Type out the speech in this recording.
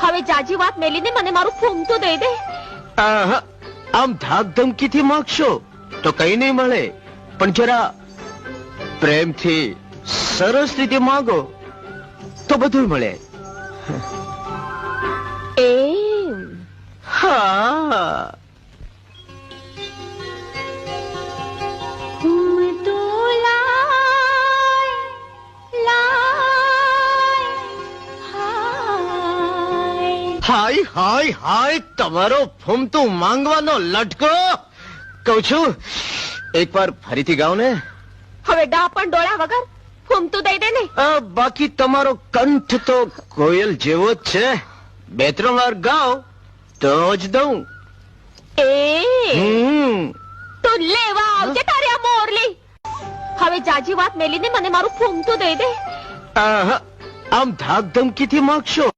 હવે જાજી વાત મેલીને મને મારું ફૂમતું દઈ દે. આહા, આમ ધાક ધમકીથી માંગશો તો કઈ નહીં મળે, પણ જરા પ્રેમથી સરસ રીતે માંગો તો બધું મળે. એમ હા, ફૂમતું લાય, લાય, હાય. હાય હાય હાય, તમારો ફૂમતું માંગવાનો લટકો. કહું છું એકવાર ફરીથી ગાઓ ને. હવે ડા પણ ડોળા વગર ફૂમતું દઈ દે ને. બાકી તમારો કંઠ તો કોયલ જેવો જ છે, 2-3 વાર ગાઓ તો જ દઉં. એ હમ, તું લેવા આવજે તારી આ મોરલી. હવે જાજી વાત મેલીને મને મારું ફૂમતું દઈ દે. આહા, આમ ધાક ધમકીથી માંગશો